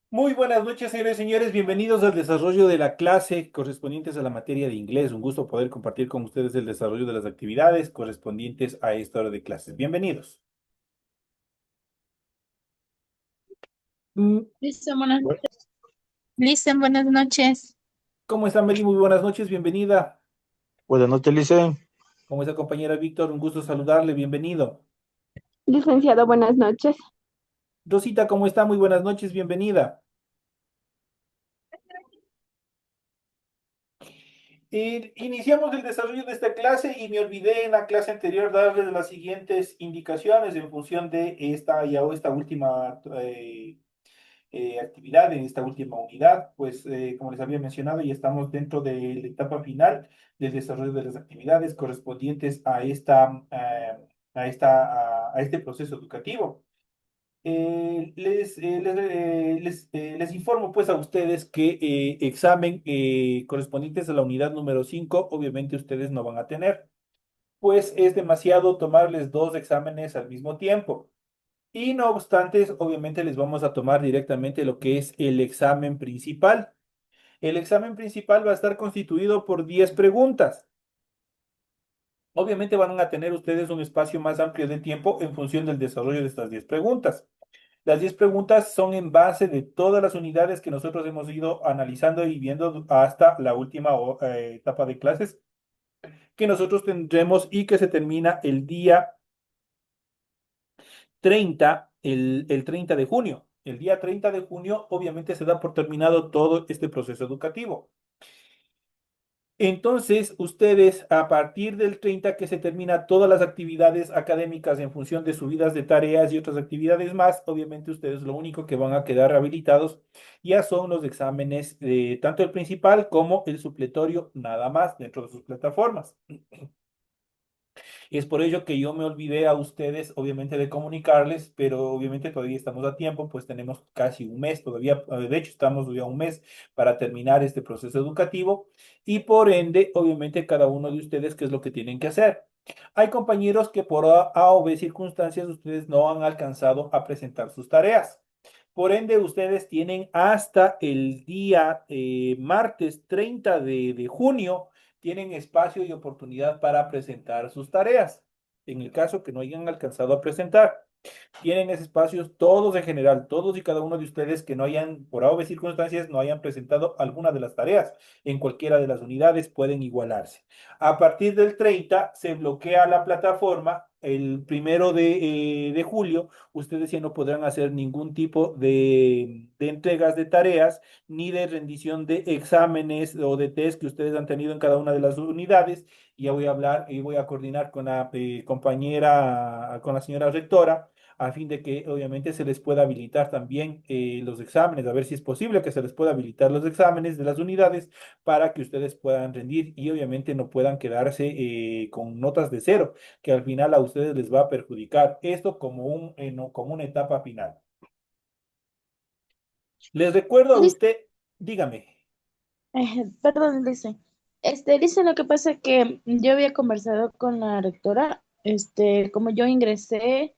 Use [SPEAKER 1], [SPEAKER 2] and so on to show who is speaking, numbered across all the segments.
[SPEAKER 1] Muy buenas noches, señores y señores. Bienvenidos al desarrollo de la clase correspondientes a la materia de inglés. Un gusto poder compartir con ustedes el desarrollo de las actividades correspondientes a esta hora de clases. Bienvenidos. Mm,
[SPEAKER 2] Listo, buenas,
[SPEAKER 1] Bueno.
[SPEAKER 2] listo, buenas noches.
[SPEAKER 1] ¿Cómo está Meli? Muy buenas noches. Bienvenida.
[SPEAKER 3] Buenas noches, Lice.
[SPEAKER 1] ¿Cómo está compañera Víctor? Un gusto saludarle. Bienvenido.
[SPEAKER 4] Licenciado, buenas noches.
[SPEAKER 1] Rosita, ¿cómo está? Muy buenas noches. Bienvenida. Iniciamos el desarrollo de esta clase y me olvidé en la clase anterior darles las siguientes indicaciones en función de esta última actividad, en esta última unidad. Pues como les había mencionado, ya estamos dentro de la etapa final del desarrollo de las actividades correspondientes a este proceso educativo. Les informo pues a ustedes que examen correspondientes a la unidad número 5 obviamente ustedes no van a tener, pues es demasiado tomarles dos exámenes al mismo tiempo. Y no obstante, obviamente les vamos a tomar directamente lo que es el examen principal. El examen principal va a estar constituido por 10 preguntas. Obviamente van a tener ustedes un espacio más amplio de tiempo en función del desarrollo de estas 10 preguntas. Las 10 preguntas son en base de todas las unidades que nosotros hemos ido analizando y viendo hasta la última etapa de clases que nosotros tendremos y que se termina el día 30, el 30 de junio. El día 30 de junio, obviamente, se da por terminado todo este proceso educativo. Entonces, ustedes, a partir del 30 que se termina todas las actividades académicas en función de subidas de tareas y otras actividades más, obviamente ustedes lo único que van a quedar habilitados ya son los exámenes, tanto el principal como el supletorio, nada más dentro de sus plataformas. Es por ello que yo me olvidé a ustedes, obviamente, de comunicarles, pero obviamente todavía estamos a tiempo, pues tenemos casi un mes todavía, de hecho estamos ya un mes para terminar este proceso educativo y por ende, obviamente, cada uno de ustedes, ¿qué es lo que tienen que hacer? Hay compañeros que por A o B circunstancias ustedes no han alcanzado a presentar sus tareas. Por ende, ustedes tienen hasta el día martes 30 de junio, tienen espacio y oportunidad para presentar sus tareas. En el caso que no hayan alcanzado a presentar, tienen ese espacio todos en general, todos y cada uno de ustedes que no hayan, por A o B circunstancias, no hayan presentado alguna de las tareas. En cualquiera de las unidades pueden igualarse. A partir del 30 se bloquea la plataforma. El 1 de julio, ustedes ya no podrán hacer ningún tipo de entregas de tareas ni de rendición de exámenes o de test que ustedes han tenido en cada una de las unidades. Ya voy a hablar y voy a coordinar con la compañera, con la señora rectora, a fin de que obviamente se les pueda habilitar también los exámenes, a ver si es posible que se les pueda habilitar los exámenes de las unidades para que ustedes puedan rendir y obviamente no puedan quedarse con notas de cero, que al final a ustedes les va a perjudicar. Esto como no, como una etapa final. Les recuerdo a
[SPEAKER 2] Listo,
[SPEAKER 1] usted, dígame.
[SPEAKER 2] perdón, dice. Dice lo que pasa es que yo había conversado con la rectora, como yo ingresé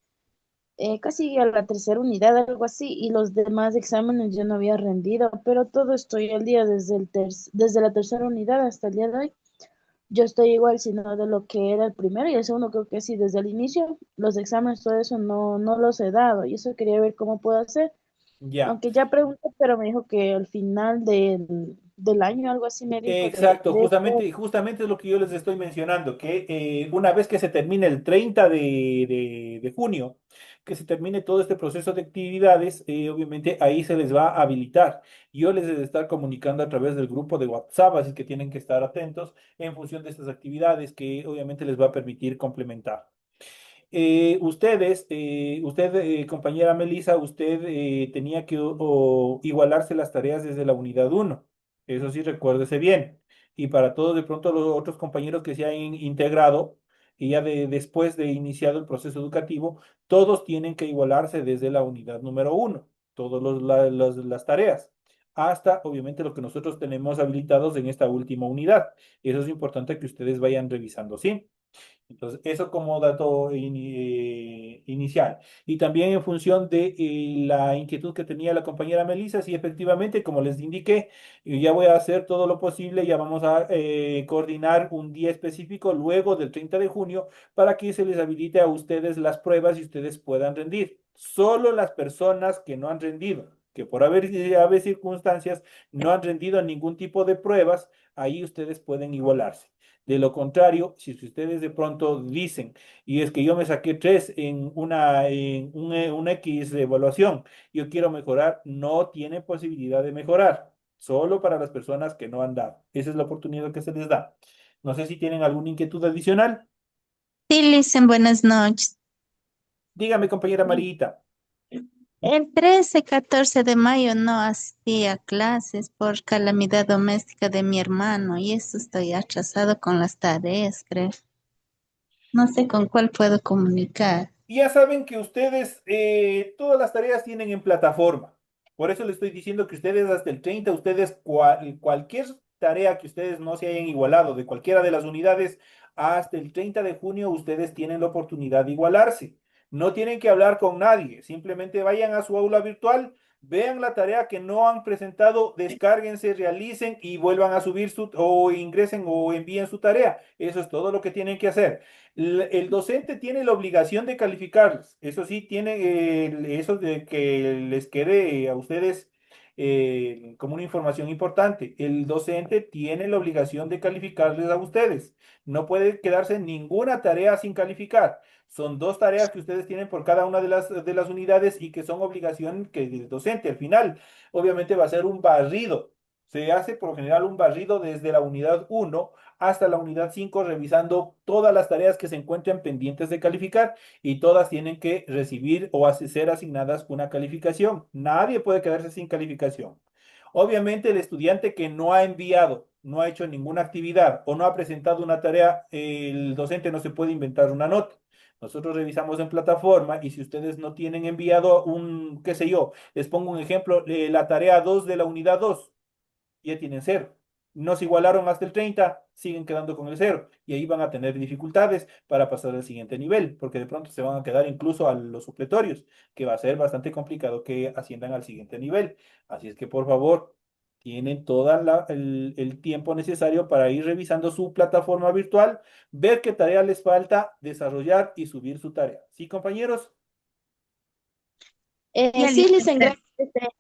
[SPEAKER 2] casi a la tercera unidad, algo así, y los demás exámenes yo no había rendido, pero todo estoy al día desde la tercera unidad hasta el día de hoy. Yo estoy igual, sino de lo que era el primero y el segundo, creo que sí, desde el inicio, los exámenes, todo eso no los he dado, y eso quería ver cómo puedo hacer.
[SPEAKER 1] Ya.
[SPEAKER 2] Aunque ya pregunté, pero me dijo que al final del año, algo así me dijo
[SPEAKER 1] Exacto,
[SPEAKER 2] de esto.
[SPEAKER 1] justamente es lo que yo les estoy mencionando, que una vez que se termine el 30 de junio, que se termine todo este proceso de actividades, obviamente ahí se les va a habilitar. Yo les he de estar comunicando a través del grupo de WhatsApp, así que tienen que estar atentos en función de estas actividades que obviamente les va a permitir complementar. Compañera Melissa, usted tenía que igualarse las tareas desde la unidad uno. Eso sí, recuérdese bien. Y para todos, de pronto, los otros compañeros que se han integrado y ya después de iniciado el proceso educativo, todos tienen que igualarse desde la unidad número uno, todas las tareas, hasta obviamente lo que nosotros tenemos habilitados en esta última unidad. Eso es importante que ustedes vayan revisando, ¿sí? Entonces, eso como dato inicial. Y también en función de la inquietud que tenía la compañera Melissa, sí, efectivamente, como les indiqué, yo ya voy a hacer todo lo posible, ya vamos a coordinar un día específico luego del 30 de junio para que se les habilite a ustedes las pruebas y ustedes puedan rendir. Solo las personas que no han rendido, que por haber circunstancias no han rendido ningún tipo de pruebas, ahí ustedes pueden igualarse. De lo contrario, si ustedes de pronto dicen, y es que yo me saqué 3 una X de evaluación, yo quiero mejorar, no tienen posibilidad de mejorar, solo para las personas que no han dado. Esa es la oportunidad que se les da. No sé si tienen alguna inquietud adicional.
[SPEAKER 5] Sí, Listen, buenas noches.
[SPEAKER 1] Dígame, compañera Marita.
[SPEAKER 5] El 13, 14 de mayo no asistí a clases por calamidad doméstica de mi hermano y eso estoy atrasado con las tareas, creo. No sé con cuál puedo comunicar.
[SPEAKER 1] Ya saben que ustedes todas las tareas tienen en plataforma. Por eso les estoy diciendo que ustedes hasta el 30 ustedes cualquier tarea que ustedes no se hayan igualado de cualquiera de las unidades, hasta el 30 de junio ustedes tienen la oportunidad de igualarse. No tienen que hablar con nadie, simplemente vayan a su aula virtual, vean la tarea que no han presentado, descárguense, realicen y vuelvan a subir o ingresen o envíen su tarea. Eso es todo lo que tienen que hacer. El docente tiene la obligación de calificarles. Eso sí, tiene eso de que les quede a ustedes como una información importante. El docente tiene la obligación de calificarles a ustedes. No puede quedarse ninguna tarea sin calificar. Son 2 tareas que ustedes tienen por cada una de las unidades y que son obligación que del docente. Al final, obviamente va a ser un barrido. Se hace por lo general un barrido desde la unidad uno hasta la unidad 5 revisando todas las tareas que se encuentren pendientes de calificar y todas tienen que recibir o ser asignadas una calificación. Nadie puede quedarse sin calificación. Obviamente el estudiante que no ha enviado, no ha hecho ninguna actividad o no ha presentado una tarea, el docente no se puede inventar una nota. Nosotros revisamos en plataforma y si ustedes no tienen enviado un, qué sé yo, les pongo un ejemplo, la tarea 2 de la unidad 2 ya tienen 0. No se igualaron hasta el 30, siguen quedando con el 0 y ahí van a tener dificultades para pasar al siguiente nivel, porque de pronto se van a quedar incluso a los supletorios, que va a ser bastante complicado que asciendan al siguiente nivel. Así es que por favor, tienen todo el tiempo necesario para ir revisando su plataforma virtual, ver qué tarea les falta desarrollar y subir su tarea. ¿Sí, compañeros?
[SPEAKER 5] Ya,
[SPEAKER 2] Sí,
[SPEAKER 5] Listen,
[SPEAKER 2] dicen, gracias.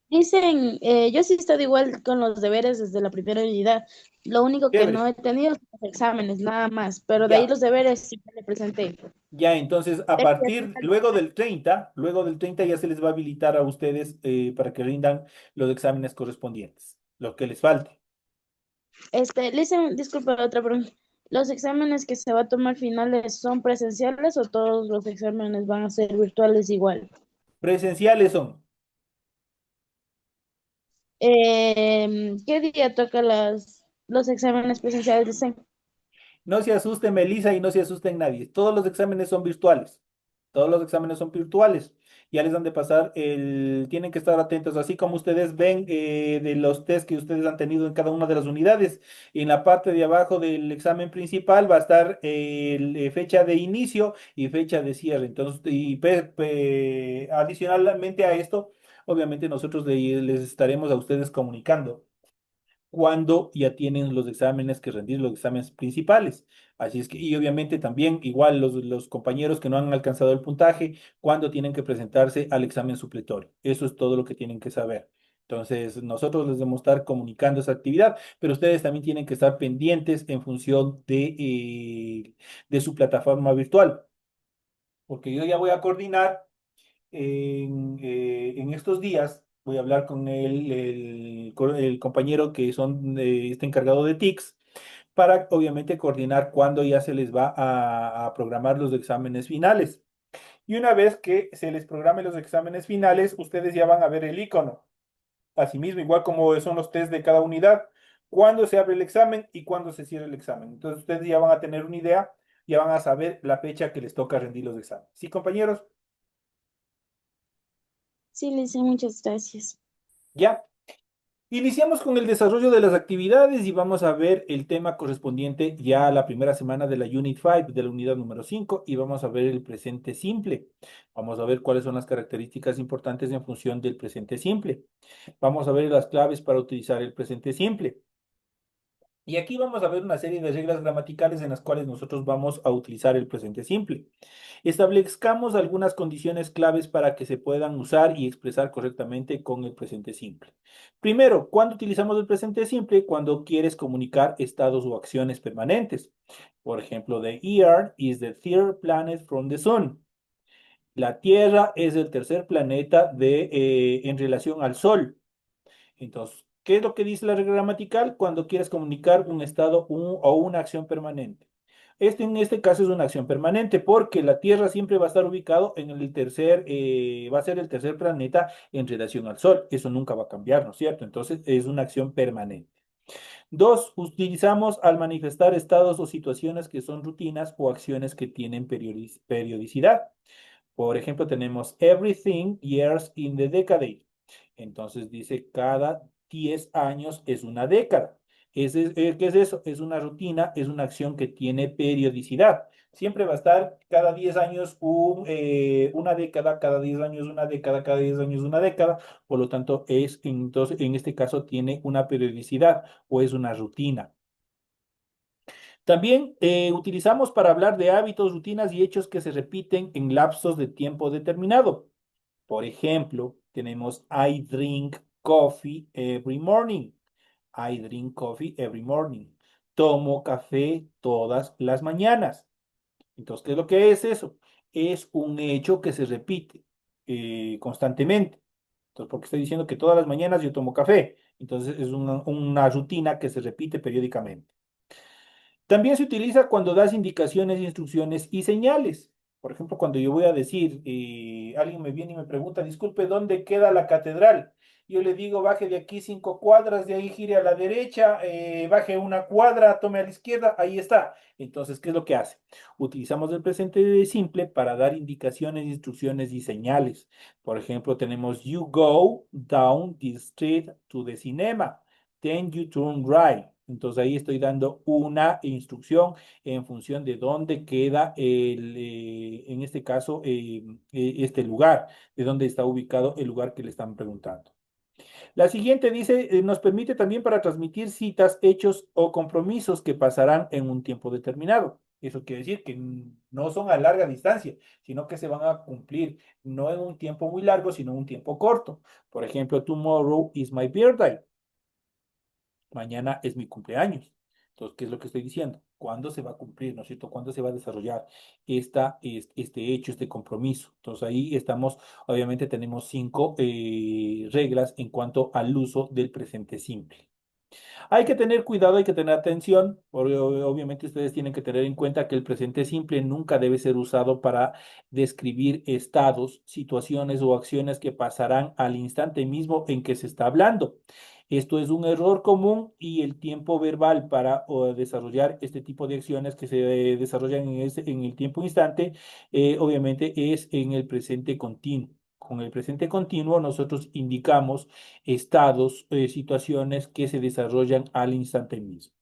[SPEAKER 2] Dicen, yo sí estoy igual con los deberes desde la primera unidad. Lo único que no
[SPEAKER 1] Chévere.
[SPEAKER 2] he tenido son los exámenes, nada más. Pero de ahí
[SPEAKER 1] Ya.
[SPEAKER 2] los deberes sí me presenté.
[SPEAKER 1] Ya, entonces, a
[SPEAKER 2] Tengo que
[SPEAKER 1] partir,
[SPEAKER 2] hacer-
[SPEAKER 1] luego del 30 ya se les va a habilitar a ustedes para que rindan los exámenes correspondientes, lo que les falte.
[SPEAKER 2] Dicen, disculpa, otra pregunta. ¿Los exámenes que se va a tomar finales son presenciales o todos los exámenes van a ser virtuales igual?
[SPEAKER 1] Presenciales son.
[SPEAKER 2] ¿Qué día toca los exámenes presenciales? Dicen.
[SPEAKER 1] No se asusten, Melissa, y no se asusten nadie. Todos los exámenes son virtuales. Todos los exámenes son virtuales. Ya les han de pasar tienen que estar atentos, así como ustedes ven de los test que ustedes han tenido en cada una de las unidades. En la parte de abajo del examen principal va a estar fecha de inicio y fecha de cierre. Entonces, adicionalmente a esto, obviamente nosotros les estaremos a ustedes comunicando cuando ya tienen los exámenes que rendir, los exámenes principales. Así es que, y obviamente también igual los compañeros que no han alcanzado el puntaje, cuando tienen que presentarse al examen supletorio. Eso es todo lo que tienen que saber. Entonces, nosotros les debemos estar comunicando esa actividad, pero ustedes también tienen que estar pendientes en función de su plataforma virtual, porque yo ya voy a coordinar en estos días voy a hablar con el compañero que está encargado de TICS para obviamente coordinar cuándo ya se les va a programar los exámenes finales. Y una vez que se les programe los exámenes finales, ustedes ya van a ver el icono. Asimismo, igual como son los test de cada unidad, cuándo se abre el examen y cuándo se cierra el examen. Entonces ustedes ya van a tener una idea, ya van a saber la fecha que les toca rendir los exámenes. ¿Sí, compañeros?
[SPEAKER 2] Sí, dicen, muchas gracias.
[SPEAKER 1] Ya. Iniciamos con el desarrollo de las actividades y vamos a ver el tema correspondiente ya a la primera semana de la Unit 5, de la unidad número 5, y vamos a ver el presente simple. Vamos a ver cuáles son las características importantes en función del presente simple. Vamos a ver las claves para utilizar el presente simple. Y aquí vamos a ver una serie de reglas gramaticales en las cuales nosotros vamos a utilizar el presente simple. Establezcamos algunas condiciones claves para que se puedan usar y expresar correctamente con el presente simple. Primero, ¿cuándo utilizamos el presente simple? Cuando quieres comunicar estados o acciones permanentes. Por ejemplo, the Earth is the third planet from the sun. La Tierra es el tercer planeta en relación al Sol. Entonces, ¿qué es lo que dice la regla gramatical? Cuando quieres comunicar un estado o una acción permanente. En este caso es una acción permanente porque la Tierra siempre va a estar ubicado en el tercer, va a ser el tercer planeta en relación al Sol. Eso nunca va a cambiar, ¿no es cierto? Entonces es una acción permanente. Dos, utilizamos al manifestar estados o situaciones que son rutinas o acciones que tienen periodicidad. Por ejemplo, tenemos everything years in the decade. Entonces dice cada 10 años es una década. ¿Qué es eso? Es una rutina, es una acción que tiene periodicidad. Siempre va a estar cada 10 años una década, cada 10 años una década, cada 10 años una década. Por lo tanto, entonces, en este caso tiene una periodicidad o es una rutina. También utilizamos para hablar de hábitos, rutinas y hechos que se repiten en lapsos de tiempo determinado. Por ejemplo, tenemos I drink coffee every morning. I drink coffee every morning. Tomo café todas las mañanas. Entonces, ¿qué es lo que es eso? Es un hecho que se repite constantemente. Entonces, porque estoy diciendo que todas las mañanas yo tomo café. Entonces, es una rutina que se repite periódicamente. También se utiliza cuando das indicaciones, instrucciones y señales. Por ejemplo, cuando yo voy a decir, alguien me viene y me pregunta, disculpe, ¿dónde queda la catedral? Yo le digo, baje de aquí 5 cuadras, de ahí gire a la derecha, baje una cuadra, tome a la izquierda, ahí está. Entonces, ¿qué es lo que hace? Utilizamos el presente simple para dar indicaciones, instrucciones y señales. Por ejemplo, tenemos, you go down the street to the cinema, then you turn right. Entonces ahí estoy dando una instrucción en función de dónde queda en este caso, este lugar, de dónde está ubicado el lugar que le están preguntando. La siguiente dice, nos permite también para transmitir citas, hechos o compromisos que pasarán en un tiempo determinado. Eso quiere decir que no son a larga distancia, sino que se van a cumplir no en un tiempo muy largo, sino en un tiempo corto. Por ejemplo, tomorrow is my birthday. Mañana es mi cumpleaños. Entonces, ¿qué es lo que estoy diciendo? ¿Cuándo se va a cumplir, no es cierto? ¿Cuándo se va a desarrollar este hecho, este compromiso? Entonces, ahí estamos, obviamente tenemos 5 reglas en cuanto al uso del presente simple. Hay que tener cuidado, hay que tener atención. Obviamente ustedes tienen que tener en cuenta que el presente simple nunca debe ser usado para describir estados, situaciones o acciones que pasarán al instante mismo en que se está hablando. Esto es un error común y el tiempo verbal para desarrollar este tipo de acciones que se desarrollan en el tiempo instante, obviamente es en el presente continuo. Con el presente continuo nosotros indicamos estados, situaciones que se desarrollan al instante mismo.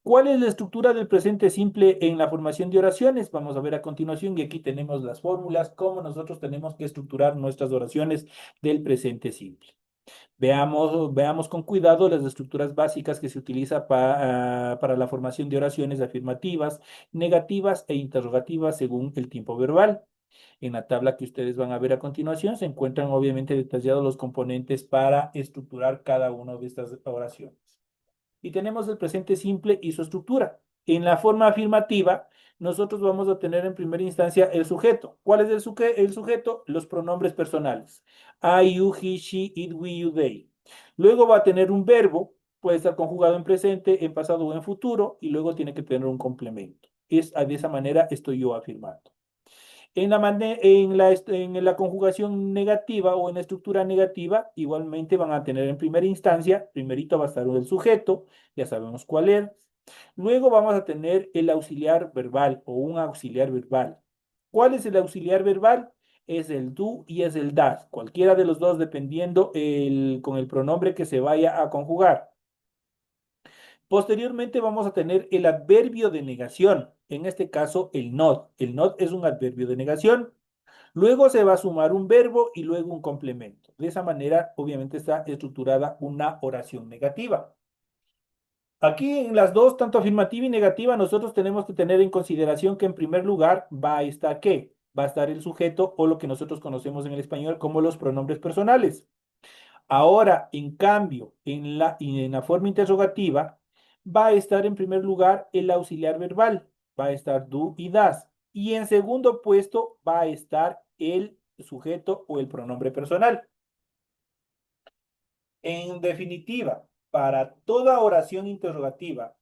[SPEAKER 1] ¿Cuál es la estructura del presente simple en la formación de oraciones? Vamos a ver a continuación y aquí tenemos las fórmulas, cómo nosotros tenemos que estructurar nuestras oraciones del presente simple. Veamos con cuidado las estructuras básicas que se utiliza para la formación de oraciones afirmativas, negativas e interrogativas según el tiempo verbal. En la tabla que ustedes van a ver a continuación se encuentran obviamente detallados los componentes para estructurar cada una de estas oraciones. Y tenemos el presente simple y su estructura. En la forma afirmativa, nosotros vamos a tener en primera instancia el sujeto. ¿Cuál es el sujeto? Los pronombres personales. I, you, he, she, it, we, you, they. Luego va a tener un verbo, puede estar conjugado en presente, en pasado o en futuro, y luego tiene que tener un complemento. De esa manera estoy yo afirmando. En la conjugación negativa o en la estructura negativa, igualmente van a tener en primera instancia, primerito va a estar el sujeto, ya sabemos cuál es. Luego vamos a tener el auxiliar verbal o un auxiliar verbal. ¿Cuál es el auxiliar verbal? es el do y es el das. Cualquiera de los dos dependiendo con el pronombre que se vaya a conjugar. Posteriormente vamos a tener el adverbio de negación. En este caso, el not. El not es un adverbio de negación. Luego se va a sumar un verbo y luego un complemento. De esa manera, obviamente, está estructurada una oración negativa. Aquí en las dos, tanto afirmativa y negativa, nosotros tenemos que tener en consideración que en primer lugar va a estar ¿qué? Va a estar el sujeto o lo que nosotros conocemos en el español como los pronombres personales. Ahora, en cambio, en la forma interrogativa, va a estar en primer lugar el auxiliar verbal, va a estar do y das. Y en segundo puesto va a estar el sujeto o el pronombre personal. En definitiva, para toda oración interrogativa,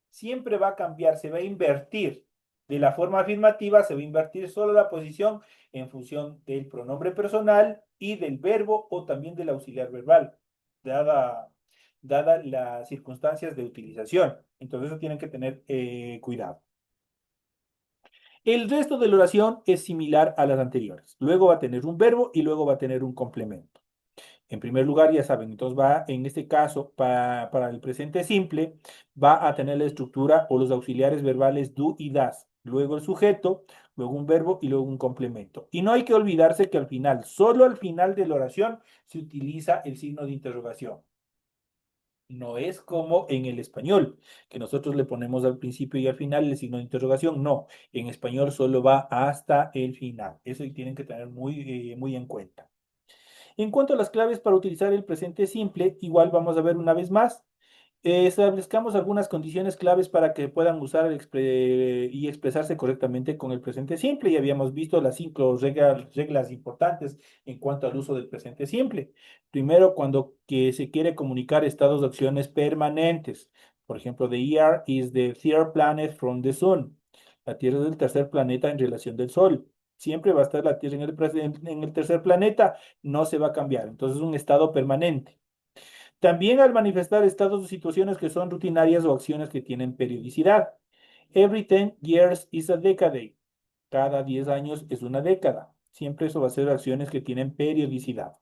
[SPEAKER 1] siempre va a cambiar, se va a invertir. De la forma afirmativa, se va a invertir solo la posición en función del pronombre personal y del verbo o también del auxiliar verbal, dada, dada las circunstancias de utilización. Entonces, eso tienen que tener cuidado. El resto de la oración es similar a las anteriores. Luego va a tener un verbo y luego va a tener un complemento. En primer lugar, ya saben, entonces va, en este caso, para el presente simple, va a tener la estructura o los auxiliares verbales do y das. Luego el sujeto, luego un verbo y luego un complemento. Y no hay que olvidarse que al final, solo al final de la oración, se utiliza el signo de interrogación. No es como en el español, que nosotros le ponemos al principio y al final el signo de interrogación. No, en español solo va hasta el final. Eso tienen que tener muy en cuenta. En cuanto a las claves para utilizar el presente simple, igual vamos a ver una vez más. Establezcamos algunas condiciones claves para que puedan usar y expresarse correctamente con el presente simple. Y habíamos visto las 5 reglas importantes en cuanto al uso del presente simple. Primero, cuando que se quiere comunicar estados de acciones permanentes. Por ejemplo, the year is the third planet from the sun. La Tierra es el tercer planeta en relación del Sol. Siempre va a estar la Tierra en el tercer planeta, no se va a cambiar. Entonces, es un estado permanente. También al manifestar estados o situaciones que son rutinarias o acciones que tienen periodicidad. Every 10 years is a decade. Cada 10 años es una década. Siempre eso va a ser acciones que tienen periodicidad.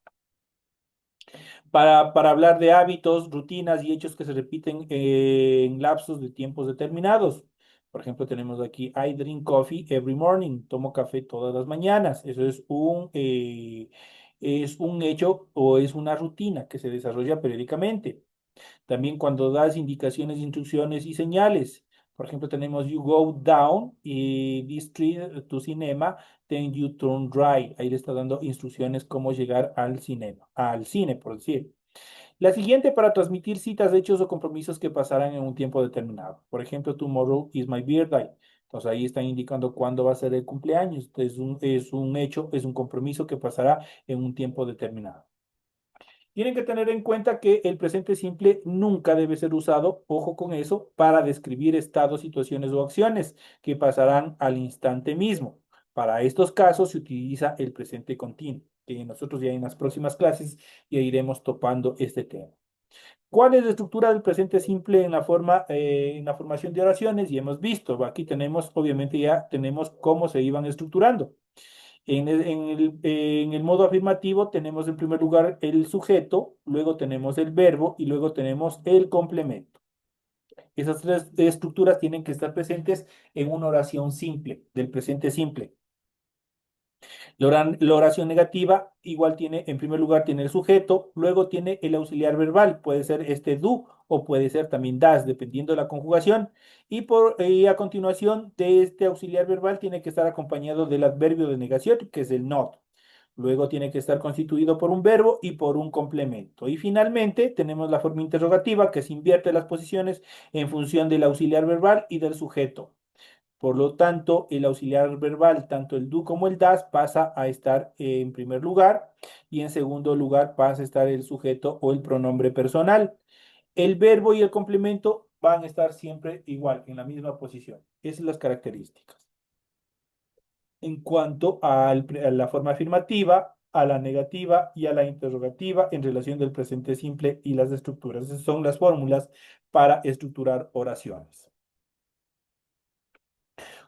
[SPEAKER 1] Para hablar de hábitos, rutinas y hechos que se repiten en lapsos de tiempos determinados. Por ejemplo, tenemos aquí, I drink coffee every morning. Tomo café todas las mañanas. Eso es un hecho o es una rutina que se desarrolla periódicamente. También cuando das indicaciones, instrucciones y señales. Por ejemplo, tenemos you go down y this street to cinema, then you turn right. Ahí le está dando instrucciones cómo llegar al cine, por decir. La siguiente para transmitir citas, hechos o compromisos que pasarán en un tiempo determinado. Por ejemplo, tomorrow is my birthday. Entonces ahí están indicando cuándo va a ser el cumpleaños. Es un hecho, es un compromiso que pasará en un tiempo determinado. Tienen que tener en cuenta que el presente simple nunca debe ser usado, ojo con eso, para describir estados, situaciones o acciones que pasarán al instante mismo. Para estos casos se utiliza el presente continuo, que nosotros ya en las próximas clases ya iremos topando este tema. ¿Cuál es la estructura del presente simple en la formación de oraciones? Y hemos visto, aquí tenemos, obviamente ya tenemos cómo se iban estructurando. En el modo afirmativo tenemos en primer lugar el sujeto, luego tenemos el verbo y luego tenemos el complemento. Esas tres estructuras tienen que estar presentes en una oración simple, del presente simple. La oración negativa igual tiene, en primer lugar, tiene el sujeto, luego tiene el auxiliar verbal, puede ser este do o puede ser también das, dependiendo de la conjugación. Y a continuación de este auxiliar verbal tiene que estar acompañado del adverbio de negación, que es el not. Luego tiene que estar constituido por un verbo y por un complemento. Y finalmente tenemos la forma interrogativa que se invierte las posiciones en función del auxiliar verbal y del sujeto. Por lo tanto, el auxiliar verbal, tanto el do como el das, pasa a estar en primer lugar y en segundo lugar pasa a estar el sujeto o el pronombre personal. El verbo y el complemento van a estar siempre igual, en la misma posición. Esas son las características. En cuanto a la forma afirmativa, a la negativa y a la interrogativa en relación del presente simple y las estructuras. Esas son las fórmulas para estructurar oraciones.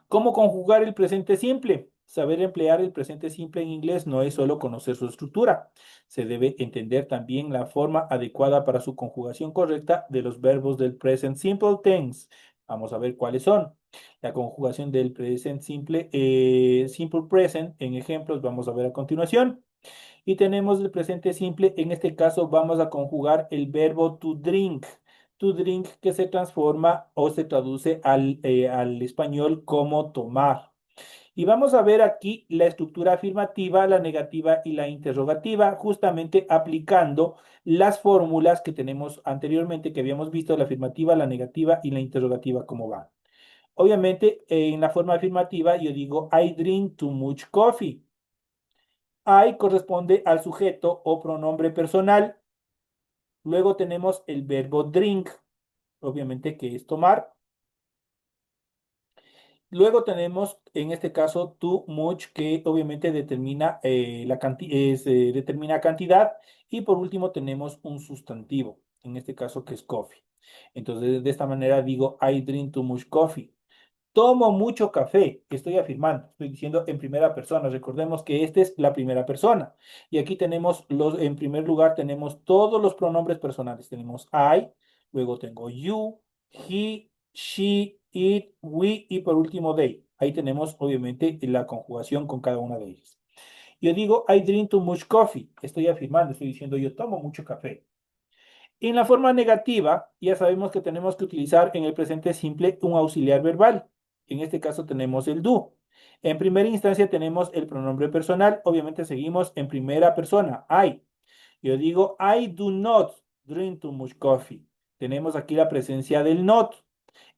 [SPEAKER 1] ¿Cómo conjugar el presente simple? saber emplear el presente simple en inglés no es solo conocer su estructura. Se debe entender también la forma adecuada para su conjugación correcta de los verbos del present simple tense. Vamos a ver cuáles son. La conjugación del present simple, simple present en ejemplos vamos a ver a continuación. Y tenemos el presente simple. En este caso vamos a conjugar el verbo to drink. To drink que se transforma o se traduce al español como tomar. Y vamos a ver aquí la estructura afirmativa, la negativa y la interrogativa, justamente aplicando las fórmulas que tenemos anteriormente, que habíamos visto, la afirmativa, la negativa y la interrogativa, cómo van. Obviamente, en la forma afirmativa yo digo, I drink too much coffee. I corresponde al sujeto o pronombre personal. Luego tenemos el verbo drink, obviamente que es tomar. Luego tenemos, en este caso, too much, que obviamente determina, determina cantidad. Y por último tenemos un sustantivo, en este caso que es coffee. Entonces, de esta manera digo, I drink too much coffee. Tomo mucho café, estoy afirmando, estoy diciendo en primera persona. Recordemos que esta es la primera persona. Y aquí tenemos en primer lugar tenemos todos los pronombres personales. Tenemos I, luego tengo you, he, she, it, we y por último they. Ahí tenemos obviamente la conjugación con cada una de ellas. Yo digo I drink too much coffee, estoy afirmando, estoy diciendo yo tomo mucho café. En la forma negativa, ya sabemos que tenemos que utilizar en el presente simple un auxiliar verbal. En este caso tenemos el do. En primera instancia tenemos el pronombre personal. Obviamente seguimos en primera persona, I. Yo digo, I do not drink too much coffee. Tenemos aquí la presencia del not.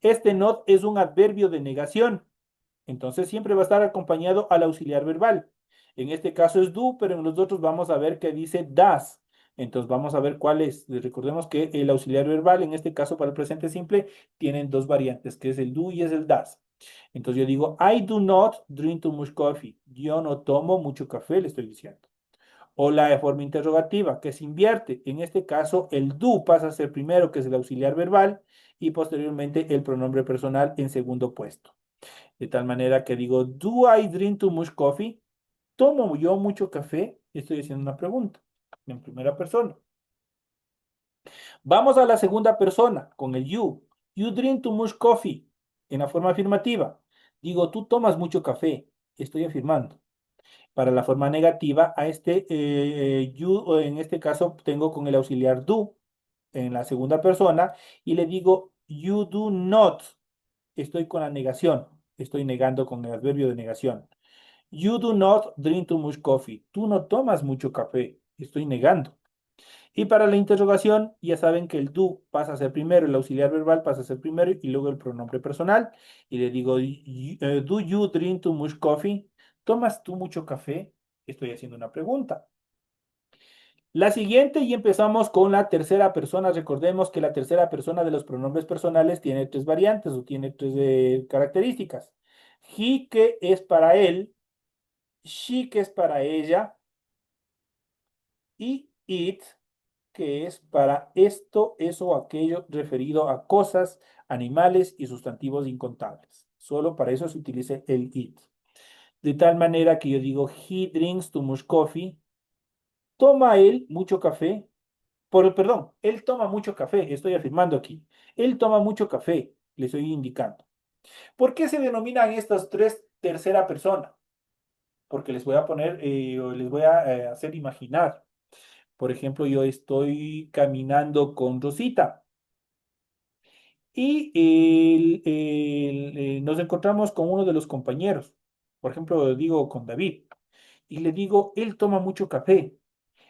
[SPEAKER 1] Este not es un adverbio de negación. Entonces siempre va a estar acompañado al auxiliar verbal. En este caso es do, pero en los otros vamos a ver que dice does. Entonces vamos a ver cuál es. Recordemos que el auxiliar verbal, en este caso para el presente simple, tienen dos variantes, que es el do y es el does. Entonces yo digo, I do not drink too much coffee. Yo no tomo mucho café, le estoy diciendo. O la forma interrogativa, que se invierte. En este caso, el do pasa a ser primero, que es el auxiliar verbal, y posteriormente el pronombre personal en segundo puesto. De tal manera que digo, ¿do I drink too much coffee? ¿Tomo yo mucho café? Estoy haciendo una pregunta en primera persona. Vamos a la segunda persona con el you. You drink too much coffee en la forma afirmativa. Digo, tú tomas mucho café. Estoy afirmando. Para la forma negativa, a este you, en este caso, tengo con el auxiliar do en la segunda persona y le digo, you do not. Estoy con la negación. Estoy negando con el adverbio de negación. You do not drink too much coffee. Tú no tomas mucho café. Estoy negando. Y para la interrogación, ya saben que el do pasa a ser primero, el auxiliar verbal pasa a ser primero y luego el pronombre personal. Y le digo, do you drink too much coffee? ¿Tomas tú mucho café? Estoy haciendo una pregunta. La siguiente y empezamos con la tercera persona. Recordemos que la tercera persona de los pronombres personales tiene tres variantes o tiene tres características. He, que es para él, she, que es para ella, y it, que es para esto, eso o aquello referido a cosas, animales y sustantivos incontables. Solo para eso se utiliza el it. De tal manera que yo digo, he drinks too much coffee. Toma él mucho café. Perdón, él toma mucho café. Estoy afirmando aquí. Él toma mucho café. Le estoy indicando. ¿Por qué se denominan estas tres tercera persona? Porque les voy a poner, o les voy a hacer imaginar. Por ejemplo, yo estoy caminando con Rosita y nos encontramos con uno de los compañeros. Por ejemplo, digo con David y le digo, él toma mucho café.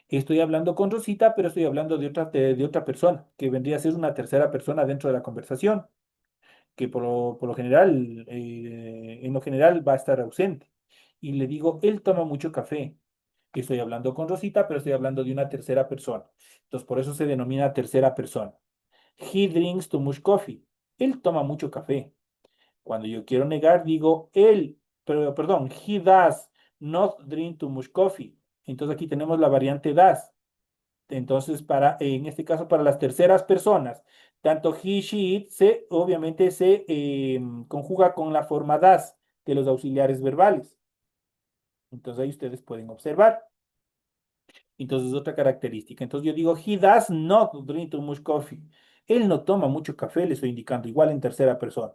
[SPEAKER 1] Estoy hablando con Rosita, pero estoy hablando de otra persona, que vendría a ser una tercera persona dentro de la conversación, que por lo general, en lo general va a estar ausente. Y le digo, él toma mucho café. Estoy hablando con Rosita, pero estoy hablando de una tercera persona. Entonces, por eso se denomina tercera persona. He drinks too much coffee. Él toma mucho café. Cuando yo quiero negar, digo perdón, he does not drink too much coffee. Entonces aquí tenemos la variante does. Entonces, en este caso, para las terceras personas, tanto he, she, it, obviamente se conjuga con la forma does de los auxiliares verbales. Entonces ahí ustedes pueden observar. Entonces otra característica. Entonces yo digo, he does not drink too much coffee. Él no toma mucho café, le estoy indicando, igual en tercera persona.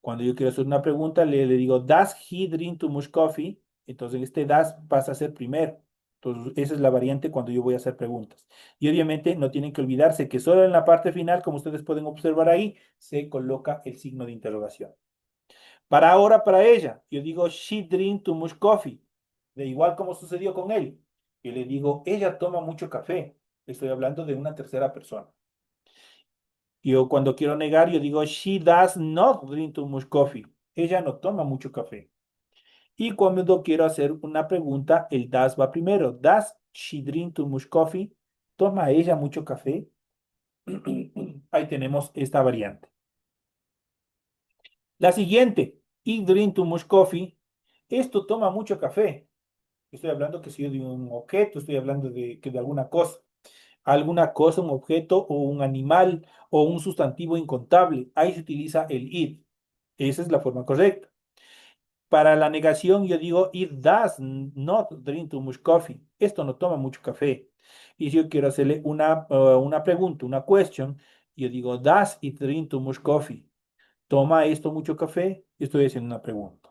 [SPEAKER 1] Cuando yo quiero hacer una pregunta, le digo, ¿does he drink too much coffee? Entonces, este does pasa a ser primero. Entonces, esa es la variante cuando yo voy a hacer preguntas. Y obviamente no tienen que olvidarse que solo en la parte final, como ustedes pueden observar ahí, se coloca el signo de interrogación. Para ahora, para ella, yo digo, she drink too much coffee. De igual como sucedió con él. Yo le digo, ella toma mucho café. Estoy hablando de una tercera persona. Yo cuando quiero negar, yo digo, she does not drink too much coffee. Ella no toma mucho café. Y cuando quiero hacer una pregunta, el does va primero. Does she drink too much coffee? ¿Toma ella mucho café? Ahí tenemos esta variante. La siguiente, it drink too much coffee. Esto toma mucho café. Estoy hablando que si yo de un objeto, estoy hablando que de alguna cosa, un objeto o un animal o un sustantivo incontable. Ahí se utiliza el it. Esa es la forma correcta. Para la negación yo digo, it does not drink too much coffee. Esto no toma mucho café. Y si yo quiero hacerle una pregunta, una question, yo digo, does it drink too much coffee? ¿Toma esto mucho café? Estoy haciendo una pregunta.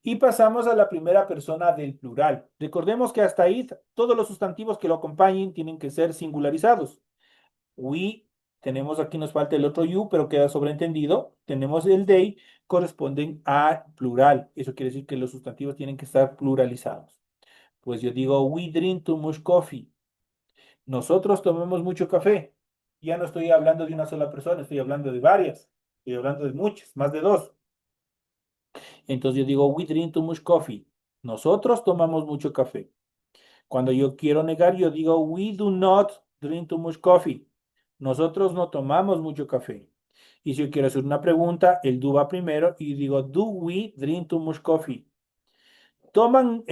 [SPEAKER 1] Y pasamos a la primera persona del plural. Recordemos que hasta ahí todos los sustantivos que lo acompañen tienen que ser singularizados. We, tenemos aquí, nos falta el otro you, pero queda sobreentendido. Tenemos el they, corresponden a plural. Eso quiere decir que los sustantivos tienen que estar pluralizados. Pues yo digo, we drink too much coffee. Nosotros tomamos mucho café. Ya no estoy hablando de una sola persona, estoy hablando de varias. Estoy hablando de muchas, más de dos. Entonces yo digo, we drink too much coffee. Nosotros tomamos mucho café. Cuando yo quiero negar, yo digo, we do not drink too much coffee. Nosotros no tomamos mucho café. Y si yo quiero hacer una pregunta, el do va primero y digo, do we drink too much coffee? ¿Tomamos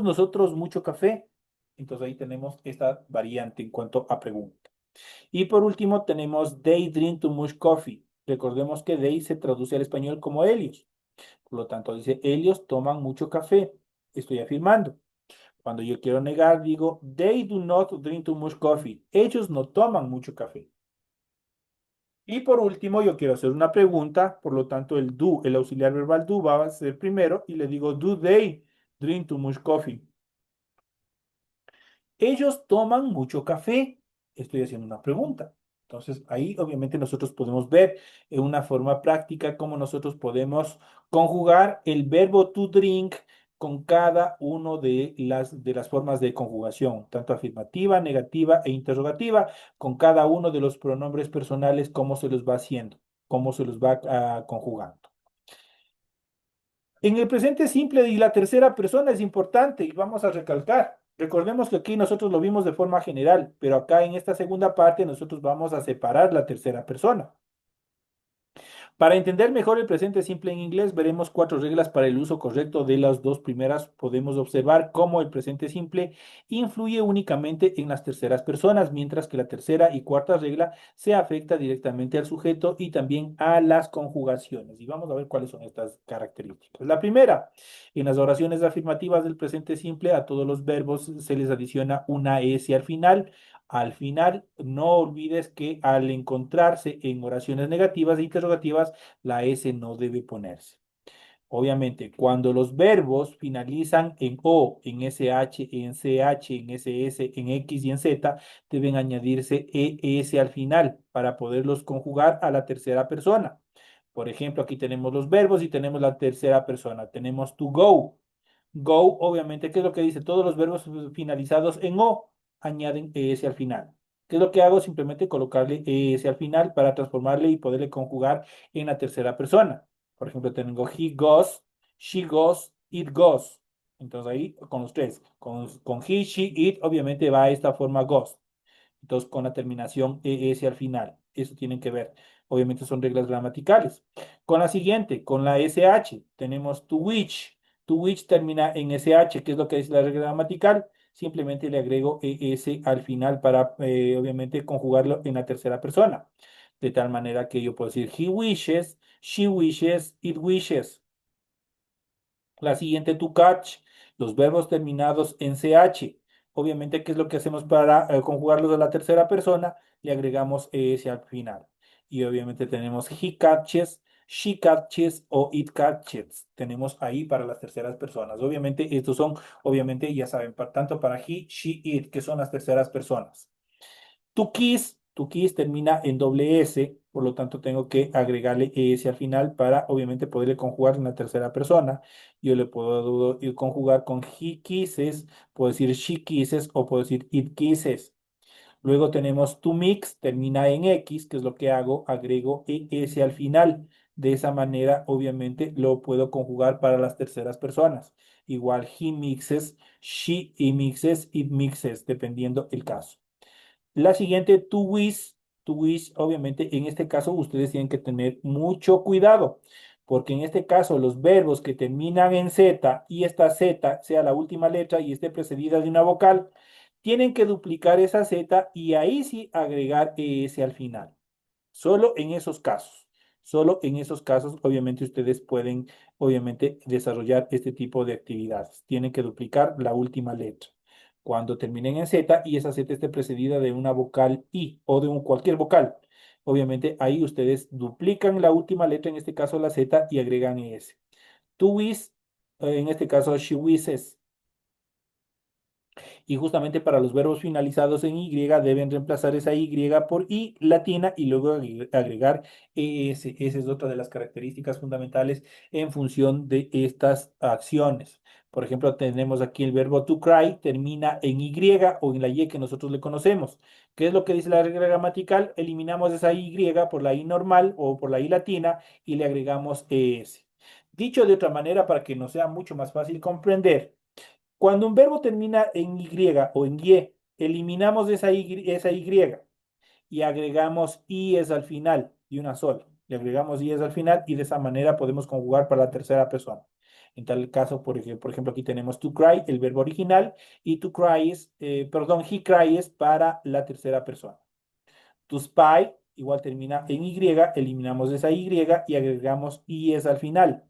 [SPEAKER 1] nosotros mucho café? Entonces ahí tenemos esta variante en cuanto a pregunta. Y por último tenemos they drink too much coffee. Recordemos que they se traduce al español como ellos. Por lo tanto, dice, ellos toman mucho café. Estoy afirmando. Cuando yo quiero negar, digo, they do not drink too much coffee. Ellos no toman mucho café. Y por último, yo quiero hacer una pregunta, por lo tanto, el do, el auxiliar verbal do va a ser primero y le digo, do they drink too much coffee? Ellos toman mucho café. Estoy haciendo una pregunta. Entonces, ahí obviamente nosotros podemos ver en una forma práctica cómo nosotros podemos conjugar el verbo to drink con cada uno de las formas de conjugación, tanto afirmativa, negativa e interrogativa, con cada uno de los pronombres personales, cómo se los va haciendo, cómo se los va conjugando. En el presente simple y la tercera persona es importante y vamos a recalcar. Recordemos que aquí nosotros lo vimos de forma general, pero acá en esta segunda parte nosotros vamos a separar la tercera persona. Para entender mejor el presente simple en inglés, veremos 4 reglas para el uso correcto de las dos primeras. Podemos observar cómo el presente simple influye únicamente en las terceras personas, mientras que la tercera y cuarta regla se afecta directamente al sujeto y también a las conjugaciones. Y vamos a ver cuáles son estas características. La primera, en las oraciones afirmativas del presente simple, a todos los verbos se les adiciona una S al final. Al final, no olvides que al encontrarse en oraciones negativas e interrogativas, la S no debe ponerse. Obviamente, cuando los verbos finalizan en O, en SH, en CH, en SS, en X y en Z, deben añadirse ES al final para poderlos conjugar a la tercera persona. Por ejemplo, aquí tenemos los verbos y tenemos la tercera persona. Tenemos to go. Go, obviamente, ¿qué es lo que dice? Todos los verbos finalizados en O añaden ES al final. ¿Qué es lo que hago? Simplemente colocarle ES al final para transformarle y poderle conjugar en la tercera persona. Por ejemplo, tengo he goes, she goes, it goes. Entonces ahí con los tres. Con he, she, it, obviamente va a esta forma goes. Entonces con la terminación ES al final. Eso tienen que ver. Obviamente son reglas gramaticales. Con la siguiente, con la SH, tenemos to which. To which termina en SH, que es lo que es la regla gramatical. Simplemente le agrego ES al final para, obviamente, conjugarlo en la tercera persona. De tal manera que yo puedo decir he wishes, she wishes, it wishes. La siguiente, to catch, los verbos terminados en CH. Obviamente, ¿qué es lo que hacemos para conjugarlos a la tercera persona? Le agregamos ES al final. Y obviamente tenemos he catches, she catches o it catches. Tenemos ahí para las terceras personas. Obviamente, estos son, obviamente, ya saben, tanto para he, she, it, que son las terceras personas. Tu kiss termina en doble S, por lo tanto tengo que agregarle ES al final para obviamente poderle conjugar en la tercera persona. Yo le puedo conjugar con he kisses, puedo decir she kisses o puedo decir it kisses. Luego tenemos to mix, termina en X, que es lo que hago, agrego ES al final. De esa manera, obviamente, lo puedo conjugar para las terceras personas. Igual he mixes, she mixes, it mixes, dependiendo el caso. La siguiente, to wish, obviamente, en este caso ustedes tienen que tener mucho cuidado, porque en este caso los verbos que terminan en Z y esta Z sea la última letra y esté precedida de una vocal, tienen que duplicar esa Z y ahí sí agregar ES al final. Solo en esos casos. Solo en esos casos, obviamente, ustedes pueden, obviamente, desarrollar este tipo de actividades. Tienen que duplicar la última letra. Cuando terminen en Z y esa Z esté precedida de una vocal I o de cualquier vocal, obviamente ahí ustedes duplican la última letra, en este caso la Z, y agregan ES. To wish, en este caso she wishes. Y justamente para los verbos finalizados en Y deben reemplazar esa Y por I latina y luego agregar ES. Esa es otra de las características fundamentales en función de estas acciones. Por ejemplo, tenemos aquí el verbo to cry, termina en Y o en la Y que nosotros le conocemos. ¿Qué es lo que dice la regla gramatical? Eliminamos esa Y por la I normal o por la I latina y le agregamos ES. Dicho de otra manera, para que nos sea mucho más fácil comprender, cuando un verbo termina en Y o en Y, eliminamos esa Y y agregamos IES al final y una sola. Le agregamos IES al final y de esa manera podemos conjugar para la tercera persona. En tal caso, por ejemplo, aquí tenemos to cry, el verbo original, y to cry es, he cries para la tercera persona. To spy, igual termina en Y, eliminamos esa Y y agregamos IES al final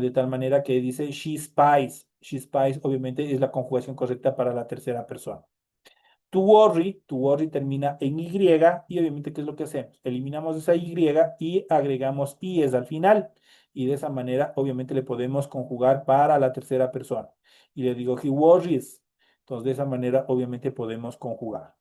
[SPEAKER 1] de tal manera que dice she spies. She spies obviamente es la conjugación correcta para la tercera persona. To worry termina en Y y obviamente ¿qué es lo que hacemos? Eliminamos esa Y y agregamos IES al final y de esa manera obviamente le podemos conjugar para la tercera persona. Y le digo he worries. Entonces de esa manera obviamente podemos conjugar.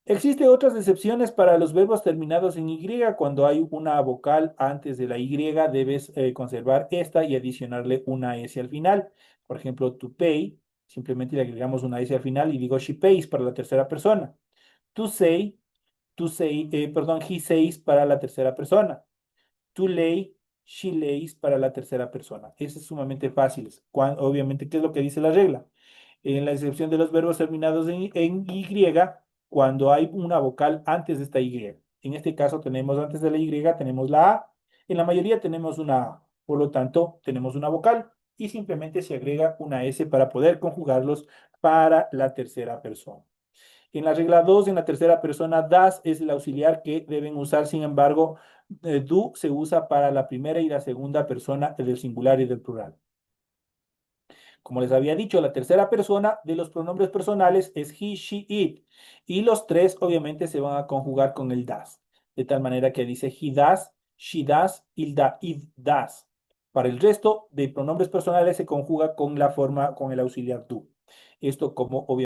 [SPEAKER 1] Existen otras excepciones para los verbos terminados en Y. Cuando hay una vocal antes de la Y, debes conservar esta y adicionarle una S al final. Por ejemplo, to pay, simplemente le agregamos una S al final y digo she pays para la tercera persona. To say, he says para la tercera persona. To lay, she lays para la tercera persona. Eso es sumamente fácil. Obviamente, ¿qué es lo que dice la regla? En la excepción de los verbos terminados en Y, cuando hay una vocal antes de esta Y. En este caso tenemos antes de la Y, tenemos la A. En la mayoría tenemos una A. Por lo tanto, tenemos una vocal y simplemente se agrega una S para poder conjugarlos para la tercera persona. En la regla 2, en la tercera persona, das es el auxiliar que deben usar. Sin embargo, do se usa para la primera y la segunda persona del singular y del plural. Como les había dicho, la tercera persona de los pronombres personales es he, she, it. Y los tres obviamente se van a conjugar con el das. De tal manera que dice he does, she does, it does. Para el resto de pronombres personales se conjuga con la forma, con el auxiliar do. Esto como obviamente